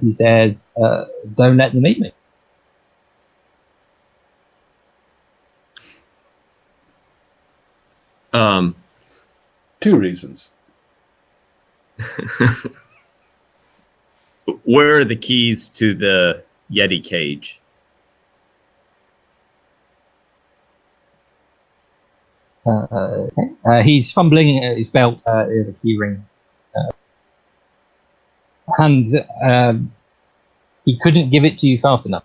he says, "Don't let them eat me." Two reasons. Where are the keys to the Yeti cage? Okay. He's fumbling at his belt. There's a key ring. And he couldn't give it to you fast enough.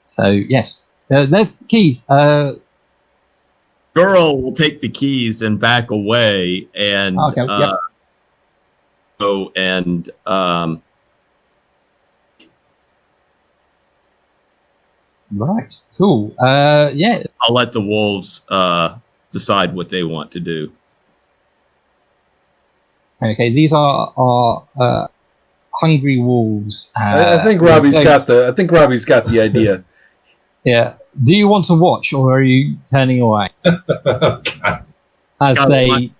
So, yes. The keys. Girl will take the keys and back away and go and right. Cool. Yeah. I'll let the wolves decide what they want to do. Okay, these are hungry wolves. I think Robbie's got the idea. Yeah. Do you want to watch, or are you turning away? As they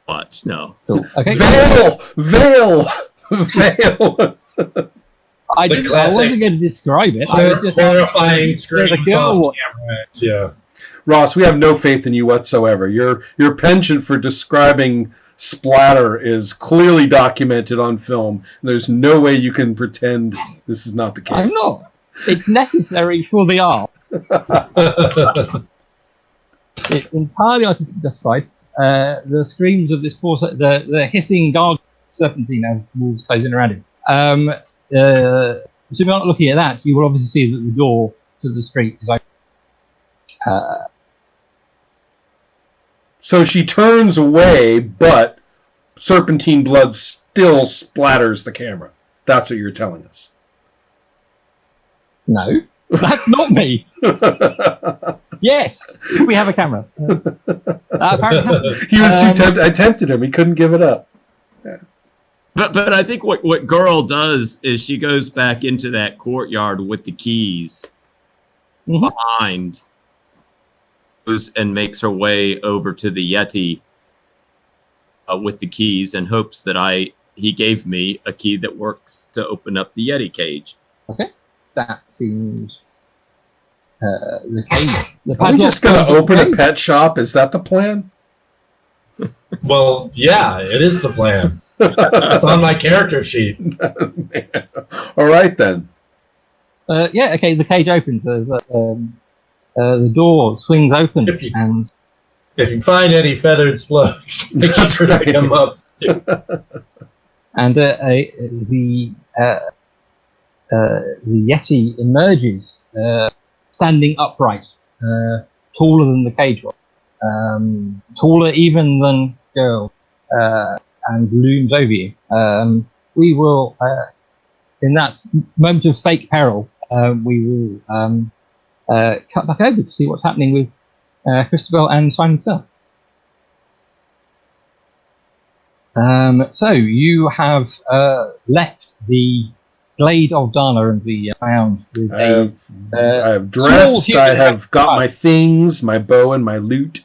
watch? No. Cool. Okay. Veil. I wasn't going to describe it. I was just horrifying screams off camera. Yeah. Ross, we have no faith in you whatsoever. Your penchant for describing splatter is clearly documented on film. There's no way you can pretend this is not the case. I'm not. It's necessary for the art. It's entirely justified. The screams of this poor, the hissing gargle serpentine as wolves closing around him. So if you're not looking at that, you will obviously see that the door to the street is open. So she turns away, but serpentine blood still splatters the camera. That's what you're telling us. No, that's not me. Yes, if we have a camera. Apparently, he was too tempted. I tempted him. He couldn't give it up. Yeah. But I think what Girl does is she goes back into that courtyard with the keys behind, and makes her way over to the Yeti with the keys, and hopes that he gave me a key that works to open up the Yeti cage. Okay. That seems the cage. Are we just going to open a pet shop? Is that the plan? Well, yeah, it is the plan. It's on my character sheet. All right, then. Yeah, okay, the cage opens. The door swings open. If you find any feathered slugs, make sure to come up. And the Yeti emerges, standing upright, taller than the cage was, taller even than Girl, and looms over you. We will, in that moment of fake peril, we will cut back over to see what's happening with Christabel and Simon Sir. So you have left the glade of Dana and the found with I have dressed, I have got my things, my bow and my loot.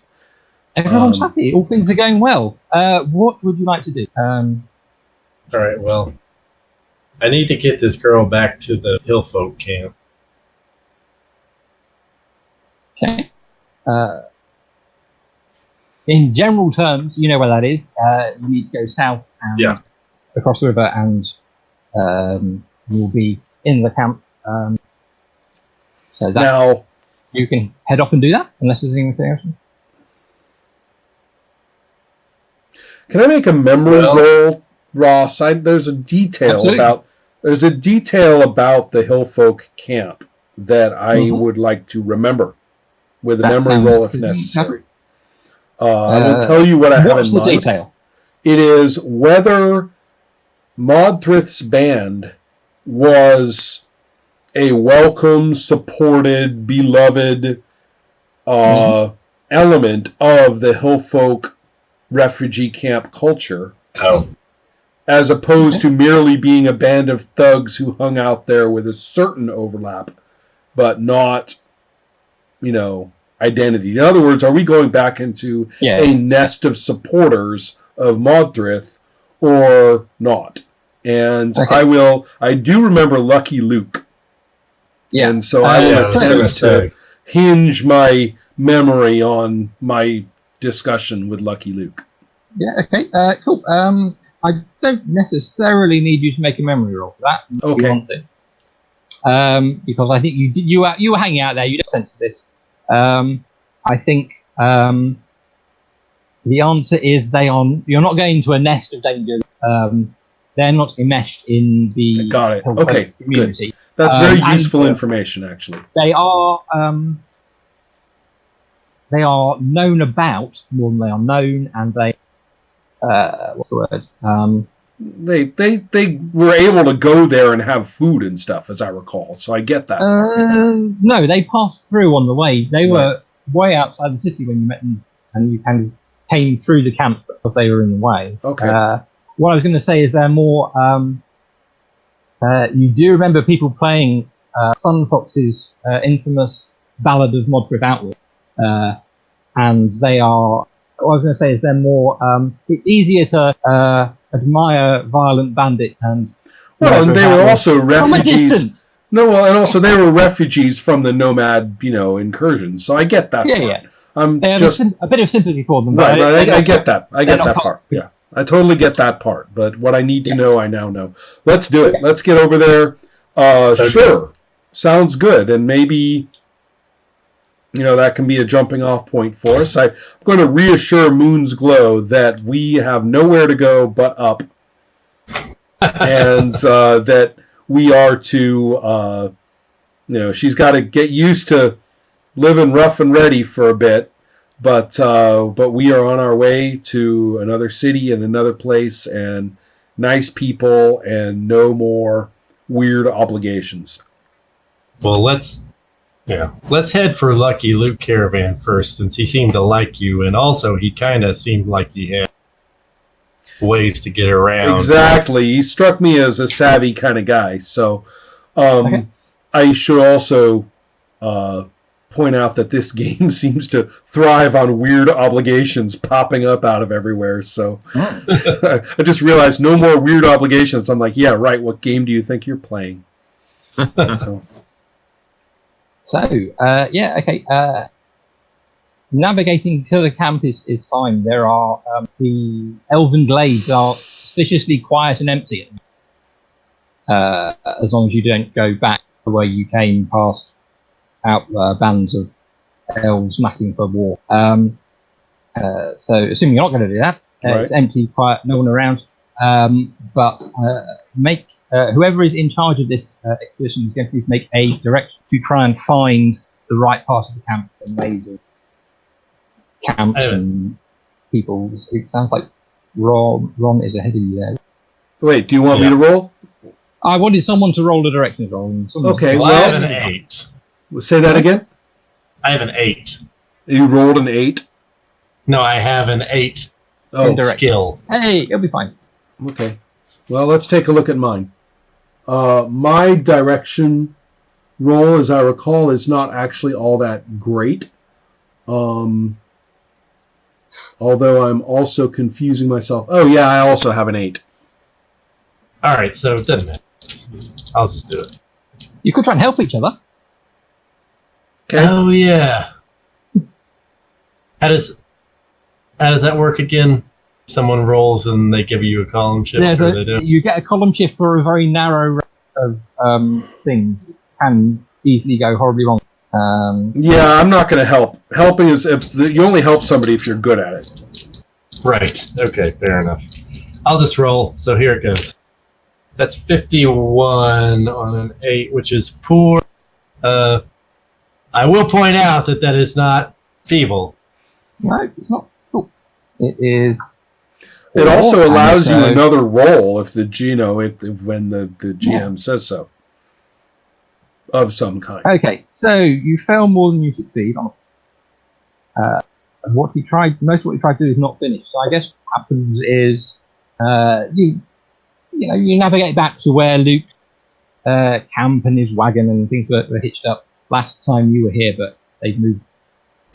Everyone's happy. All things are going well. What would you like to do? All right, well, I need to get this girl back to the Hillfolk camp. Okay. In general terms, you know where that is. You need to go south and across the river, and you'll be in the camp. So that now you can head off and do that, unless there's anything else. Can I make a memory roll, Ross? There's a detail about the Hillfolk camp that I would like to remember with a memory roll if necessary. I will tell you what I have in mind. What's the detail? It is whether Modthrith's band was a welcome, supported, beloved element of the Hillfolk refugee camp culture, as opposed to merely being a band of thugs who hung out there with a certain overlap, but not, identity? In other words, are we going back into a nest of supporters of Modrith or not? And I do remember Lucky Luke. Yeah. And so I will attempt to hinge my memory on my discussion with Lucky Luke. Yeah, okay, cool. I don't necessarily need you to make a memory roll for that. If you want to. Because I think you were hanging out there, you don't sense this. I think the answer is you're not going to a nest of danger. They're not enmeshed in the community. Good. That's very useful information, actually. They are known about more than they are known, and they what's the word? They were able to go there and have food and stuff, as I recall. So I get that. No, they passed through on the way. They were way outside the city when you met them, and you kind of came through the camp because they were in the way. Okay. What I was going to say is they're more. You do remember people playing Sun Fox's infamous Ballad of Modrith Outlaw, and they are. What I was going to say is they're more. It's easier to admire violent bandit and. Well, and they were also refugees. From a distance. No, well, and also they were refugees from the nomad, incursions. So I get that. Yeah. I'm a bit of sympathy for them. Right, I get that. I get that part. Yeah, I totally get that part. But what I need to know, I now know. Let's do it. Let's get over there. Sure, sounds good, and maybe that can be a jumping off point for us. I'm going to reassure Moon's Glow that we have nowhere to go but up, and that we are to, she's got to get used to living rough and ready for a bit, but we are on our way to another city and another place and nice people and no more weird obligations. Well, let's head for Lucky Luke Caravan first, since he seemed to like you, and also he kind of seemed like he had ways to get around. Exactly. He struck me as a savvy kind of guy. So I should also point out that this game seems to thrive on weird obligations popping up out of everywhere. So I just realized no more weird obligations. I'm like, yeah, right. What game do you think you're playing? Navigating to the camp is fine. There are the elven glades are suspiciously quiet and empty, as long as you don't go back the way you came past out bands of elves massing for war. So assuming you're not going to do that, it's empty, quiet, no one around. But whoever is in charge of this expedition is going to make a direction to try and find the right part of the camp, the maze of camps and people. It sounds like Ron is ahead of you there. Wait, do you want me to roll? I wanted someone to roll a directions roll. Okay, well, I have an 8. Say that again? I have an 8. You rolled an 8? No, I have an 8 skill. Hey, it'll be fine. Okay. Well, let's take a look at mine. My direction roll, as I recall, is not actually all that great. Although I'm also confusing myself. Oh, yeah, I also have an 8. All right, so it doesn't matter. I'll just do it. You could try and help each other. Okay. Oh, yeah. How does that work again? Someone rolls and they give you a column shift? You get a column shift for a very narrow range of things. It can easily go horribly wrong. Yeah, I'm not going to help. Helping is you only help somebody if you're good at it. Right. Okay, fair enough. I'll just roll. So here it goes. That's 51 on an 8, which is poor. I will point out that is not feeble. No, it's not. Cool. It is. It also allows you another roll if when the GM says so. Of some kind. Okay, so you fail more than you succeed on. Most of what you try to do is not finish. So I guess what happens is you navigate back to where Luke's camp and his wagon and things were hitched up last time you were here, but they've moved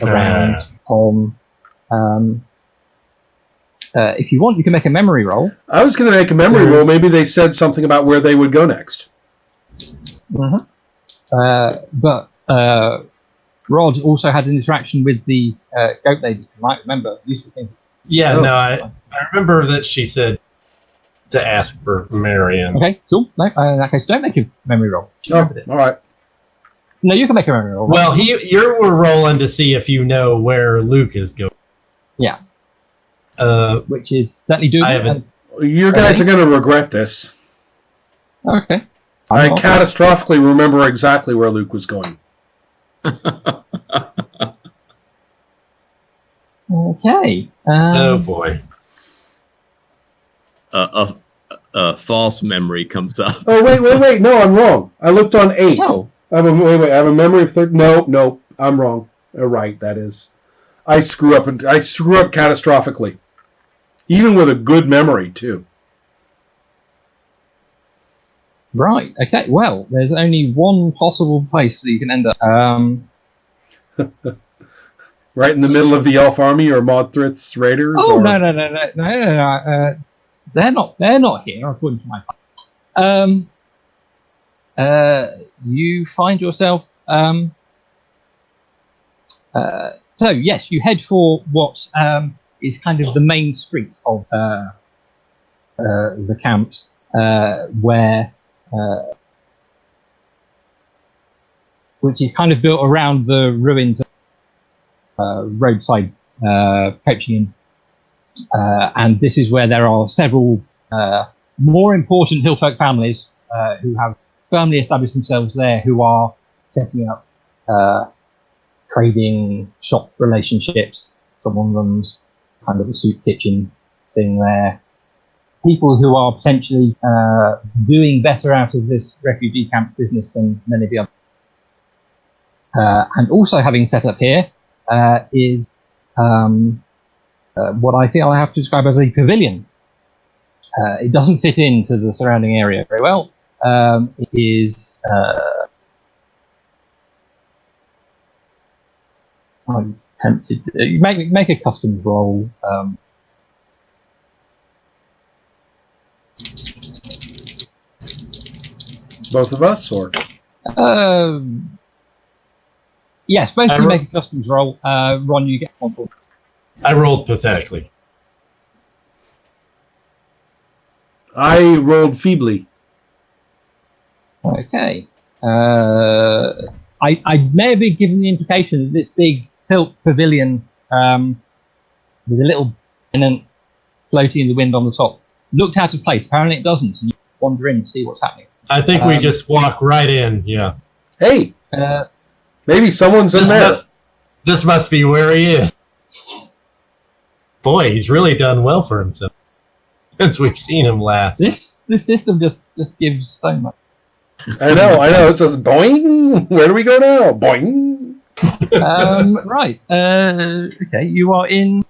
around home. If you want, you can make a memory roll. I was going to make a memory roll. Maybe they said something about where they would go next. Mm-hmm. But Rod also had an interaction with the goat lady. You might remember useful things. Yeah, no, I remember that she said to ask for Marion. Okay, cool. No, in that case, don't make a memory roll. All right. No, you can make a memory roll. Right? Well, you were rolling to see if you know where Luke is going. Yeah. Which is certainly doable. You guys are going to regret this. Okay. I catastrophically remember exactly where Luke was going. Okay. Oh boy. A false memory comes up. Oh wait! No, I'm wrong. I looked on 8. No. I have a memory of 30. No, I'm wrong. Right, that is. I screw up catastrophically, even with a good memory too. Right. Okay. Well, there's only one possible place that you can end up. Right in the middle of the Elf Army or Modthrith's Raiders. Oh no! They're not here, according to my phone. You find yourself. So yes, you head for what is kind of the main street of the camps, where which is kind of built around the ruins of roadside coaching inn. And this is where there are several more important hillfolk families who have firmly established themselves there, who are setting up trading shop relationships. Someone runs kind of a soup kitchen thing there. People who are potentially doing better out of this refugee camp business than many of the others. And also having set up here is what I think I have to describe as a pavilion. It doesn't fit into the surrounding area very well. It is... I'm tempted to make a customs roll. Both of us, or? Yes, both of you make a customs roll. Ron, you get 1 point. I rolled pathetically. I rolled feebly. Okay. I may have been given the implication that this big tilt pavilion with a little pennant floating in the wind on the top looked out of place. Apparently it doesn't. And you wander in to see what's happening. I think we just walk right in, yeah. Hey! Maybe someone's in there. This must be where he is. Boy, he's really done well for himself since we've seen him last. This system just gives so much. I know. It says boing. Where do we go now? Boing. Right. Okay. You are in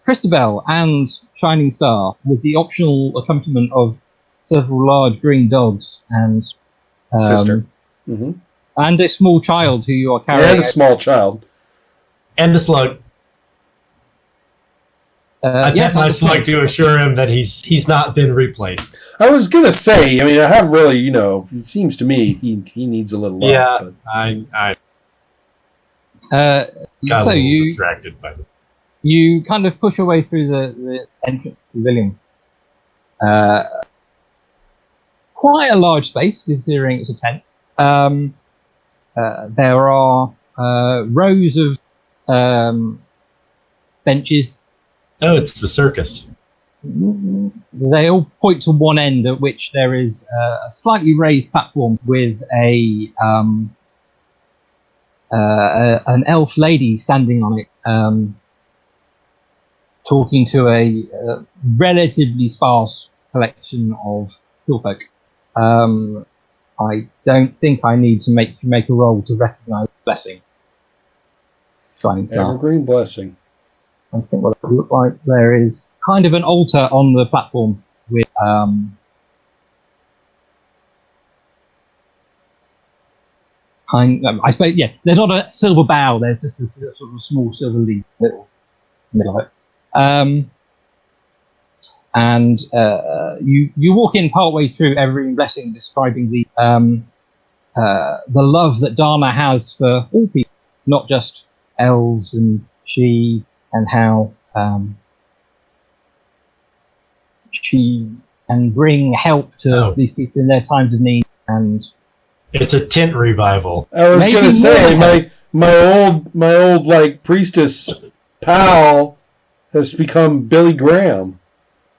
Christabel and Shining Star with the optional accompaniment of several large green dogs and sister, mm-hmm. and a small child who you are carrying. And a small child. And a slug. I bet my slug to assure him that he's not been replaced. I was gonna say, I mean, I haven't really, it seems to me he needs a little love. Yeah, but. I got so you distracted by it. You kind of push your way through the entrance pavilion. Quite a large space, considering it's a tent. There are rows of benches. Oh, it's the circus. They all point to one end, at which there is a slightly raised platform with an elf lady standing on it, talking to a relatively sparse collection of hillfolk. I don't think I need to make a roll to recognise blessing. Shining Star. Evergreen blessing. I think what it would look like, there is kind of an altar on the platform with I suppose, yeah, they're not a silver bough, they're just a sort of small silver leaf middle of it. And you walk in partway through Evergreen Blessing, describing the love that Dharma has for all people, not just elves and she, and how she can bring help to these people in their times of need. And it's a tent revival. I was going to say my old like priestess pal has become Billy Graham.